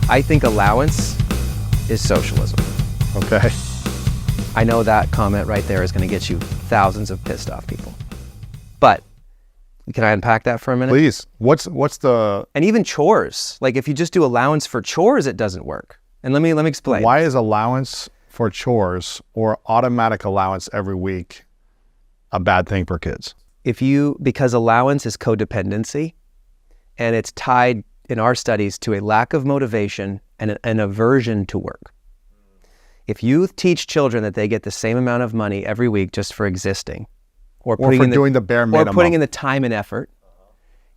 I think allowance is socialism. Okay. I know that comment right there is going to get you thousands of pissed off people. But can I unpack that for a minute? Please. What's the... And even chores. Like if you just do allowance for chores, it doesn't work. And let me explain. Why is allowance for chores or automatic allowance every week a bad thing for kids? Because allowance is codependency, and it's tied in our studies to a lack of motivation and an aversion to work. If you teach children that they get the same amount of money every week just for existing, or doing the bare minimum, or putting in the time and effort,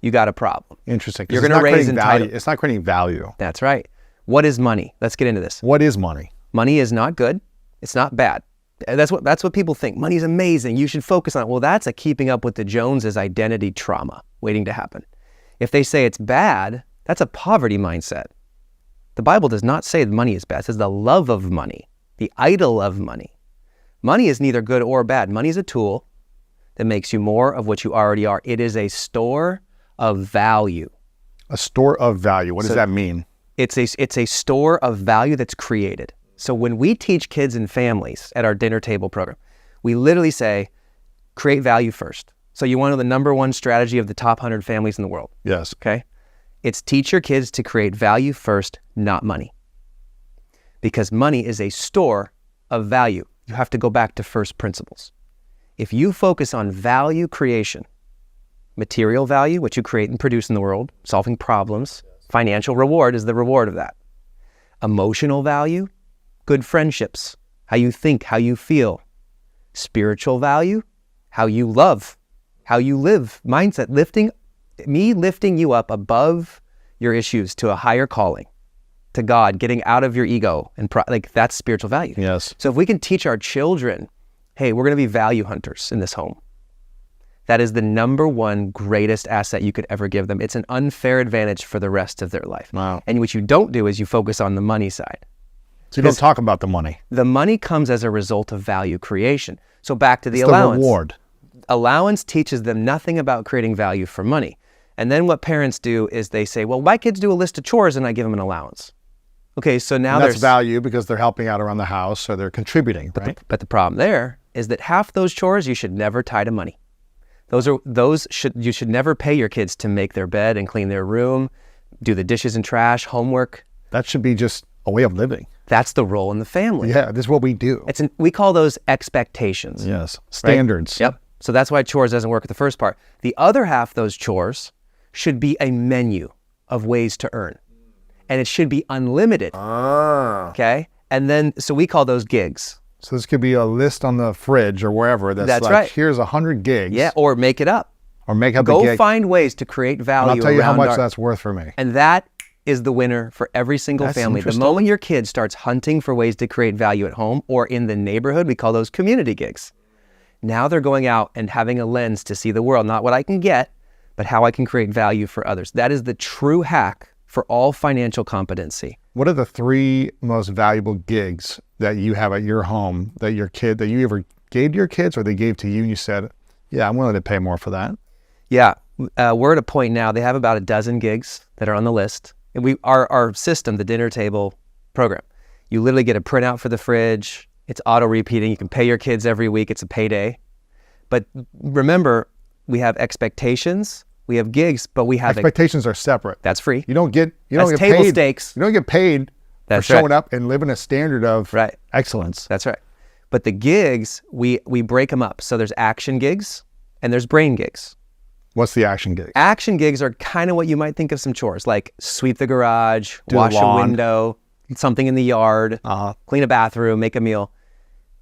you got a problem. Interesting. You're going to raise value. It's not creating value. That's right. What is money? Let's get into this. What is money? Money is not good. It's not bad. That's what people think. Money is amazing. You should focus on it. Well, that's a keeping up with the Joneses identity trauma waiting to happen. If they say it's bad, that's a poverty mindset. The Bible does not say that money is bad. It says the love of money, the idol of money. Money is neither good or bad. Money is a tool that makes you more of what you already are. It is a store of value. A store of value. What does that mean? It's a store of value that's created. So when we teach kids and families at our dinner table program, we literally say, create value first. So you want to know the number one strategy of the top 100 families in the world? Yes. Okay. It's teach your kids to create value first, not money. Because money is a store of value. You have to go back to first principles. If you focus on value creation, material value, which you create and produce in the world, solving problems, financial reward is the reward of that. Emotional value, good friendships, how you think, how you feel. Spiritual value, how you love, how you live, mindset, lifting you up above your issues to a higher calling, to God, getting out of your ego, and that's spiritual value. Yes. So if we can teach our children, hey, we're going to be value hunters in this home, that is the number one greatest asset you could ever give them. It's an unfair advantage for the rest of their life. Wow. And what you don't do is you focus on the money side. So you don't talk about the money. The money comes as a result of value creation. So back to the It's allowance. the reward. Allowance teaches them nothing about creating value for money. And then what parents do is they say, well, my kids do a list of chores and I give them an allowance. Okay, so now that's value because they're helping out around the house, so they're contributing, right? But the problem there is that half those chores you should never tie to money. You should never pay your kids to make their bed and clean their room, do the dishes and trash, homework. That should be just a way of living. That's the role in the family. Yeah, this is what we do. We call those expectations. Yes, standards. Right? Yep. So that's why chores doesn't work at the first part. The other half, those chores, should be a menu of ways to earn. And it should be unlimited. Okay? And then, so we call those gigs. So this could be a list on the fridge or wherever that's like, right. Here's 100 gigs. Yeah, or make it up. Or make up the gig. Go find ways to create value. And I'll tell you how much that's worth for me. And that is the winner for every single family. The moment your kid starts hunting for ways to create value at home or in the neighborhood, we call those community gigs. Now they're going out and having a lens to see the world, not what I can get, but how I can create value for others. That is the true hack for all financial competency. What are the 3 most valuable gigs that you have at your home that you ever gave to your kids or they gave to you and you said, yeah, I'm willing to pay more for that? Yeah, we're at a point now, they have about a dozen gigs that are on the list. And our system, the dinner table program, you literally get a printout for the fridge. It's auto repeating. You can pay your kids every week. It's a payday. But remember, we have expectations, we have gigs, but we have expectations are separate. That's free. You don't get table paid. stakes. You don't get paid for showing up and living a standard of excellence. That's right. But the gigs, we break them up. So there's action gigs and there's brain gigs. What's the action gig? Action gigs are kind of what you might think of some chores, like sweep the garage, wash a window, something in the yard, clean a bathroom, make a meal.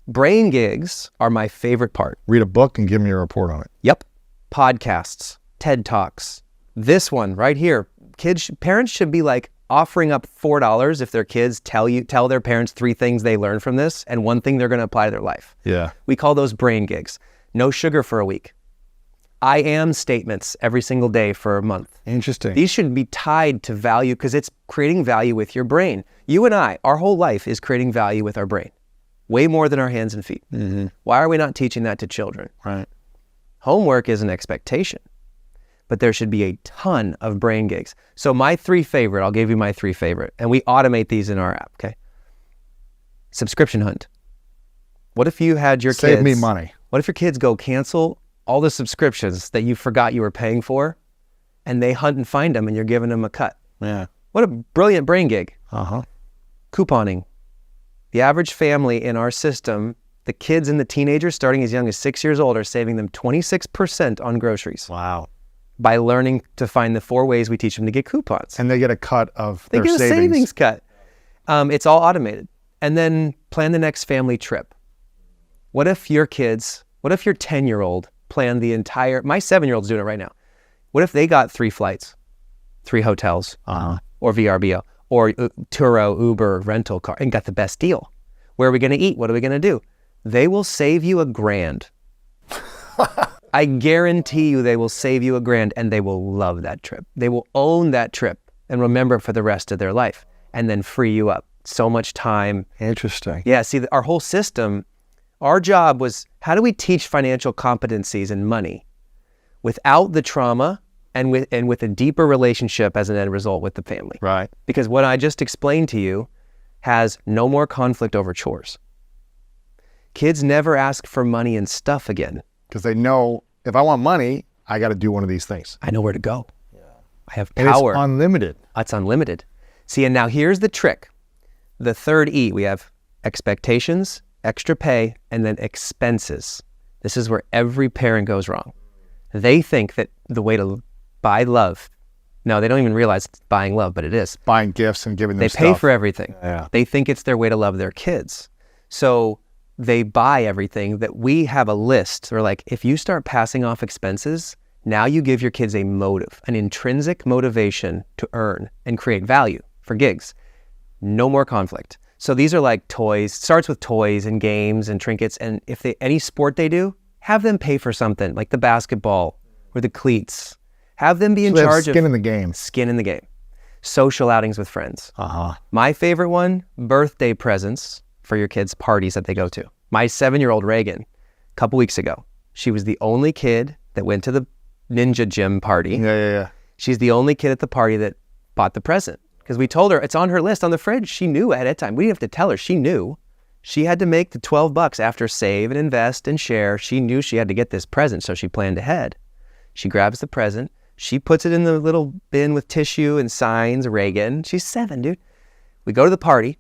Brain gigs are my favorite part. Read a book and give me a report on it. Yep. Podcasts, TED Talks. This one right here. Parents should be like offering up $4 if their kids tell their parents 3 things they learned from this and 1 thing they're going to apply to their life. Yeah. We call those brain gigs. No sugar for a week. I am statements every single day for a month. Interesting. These should be tied to value because it's creating value with your brain. You and I, our whole life is creating value with our brain. Way more than our hands and feet. Mm-hmm. Why are we not teaching that to children? Right. Homework is an expectation. but there should be a ton of brain gigs. So my 3 favorite, I'll give you my 3 favorite, and we automate these in our app, okay? Subscription hunt. What if you had your kids... Save me money. What if your kids go cancel all the subscriptions that you forgot you were paying for, and they hunt and find them, and you're giving them a cut? Yeah. What a brilliant brain gig. Uh-huh. Couponing. The average family in our system, the kids and the teenagers starting as young as 6 years old are saving them 26% on groceries. Wow. By learning to find the 4 ways we teach them to get coupons. And they get a cut of their savings. They get a savings cut. It's all automated. And then plan the next family trip. What if your 10-year-old planned the entire, my 7-year-old's doing it right now. What if they got 3 flights, 3 hotels, or VRBO, or Turo, Uber, rental car, and got the best deal? Where are we going to eat? What are we going to do? They will save you $1,000. I guarantee you they will save you $1,000, and they will love that trip. They will own that trip and remember it for the rest of their life, and then free you up. So much time. Interesting. Yeah, see, our whole system, our job was, how do we teach financial competencies and money without the trauma and with a deeper relationship as an end result with the family? Right. Because what I just explained to you has no more conflict over chores. Kids never ask for money and stuff again. Because they know, if I want money, I got to do one of these things. I know where to go. Yeah. I have And power. it's unlimited. It's unlimited. See, and now here's the trick. The third E, we have expectations, extra pay, and then expenses. This is where every parent goes wrong. They think that the way to buy love, no, they don't even realize it's buying love, but it is. Buying gifts and giving them They stuff. pay for everything. Yeah. They think it's their way to love their kids. So they buy everything that we have a list. We're like, if you start passing off expenses, now you give your kids a motive, an intrinsic motivation to earn and create value for gigs. No more conflict. So these are like toys, starts with toys and games and trinkets. And if any sport they do, have them pay for something like the basketball or the cleats. Have them be in charge of skin in the game. Skin in the game. Social outings with friends. My favorite one, birthday presents for your kids' parties that they go to. My 7-year-old Reagan, a couple weeks ago, she was the only kid that went to the ninja gym party. Yeah. She's the only kid at the party that bought the present. Because we told her, it's on her list on the fridge. She knew ahead of time. We didn't have to tell her. She knew. She had to make the $12 after save and invest and share. She knew she had to get this present, so she planned ahead. She grabs the present. She puts it in the little bin with tissue and signs, Reagan. She's 7, dude. We go to the party.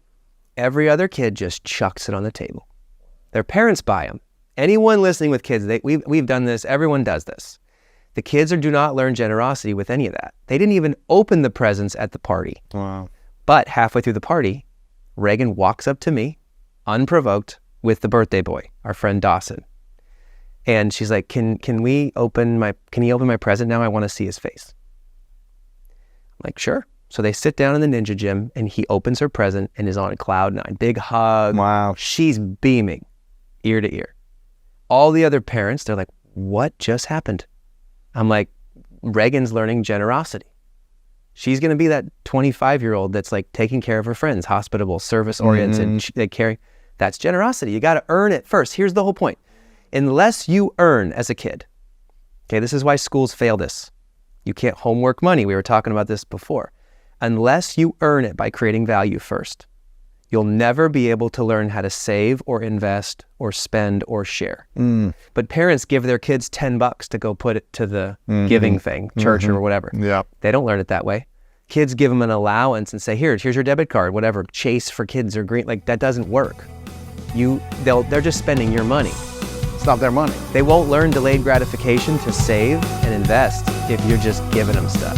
Every other kid just chucks it on the table. Their parents buy them. Anyone listening with kids, we've done this. Everyone does this. The kids do not learn generosity with any of that. They didn't even open the presents at the party. Wow. But halfway through the party, Reagan walks up to me, unprovoked, with the birthday boy, our friend Dawson. And she's like, can he open my present now? I want to see his face. I'm like, sure. So they sit down in the ninja gym and he opens her present and is on cloud 9. Big hug. Wow. She's beaming ear to ear. All the other parents, they're like, what just happened? I'm like, Reagan's learning generosity. She's going to be that 25-year-old that's like taking care of her friends, hospitable, service-oriented, they carry. That's generosity. You got to earn it first. Here's the whole point. Unless you earn as a kid, okay, this is why schools fail this. You can't homework money. We were talking about this before. Unless you earn it by creating value first, you'll never be able to learn how to save or invest or spend or share. But parents give their kids $10 to go put it to the giving thing, church or whatever. Yeah. They don't learn it that way. Kids give them an allowance and say, here's your debit card, whatever, Chase for kids or Green. Like, that doesn't work. They're just spending your money. It's not their money. They won't learn delayed gratification to save and invest if you're just giving them stuff.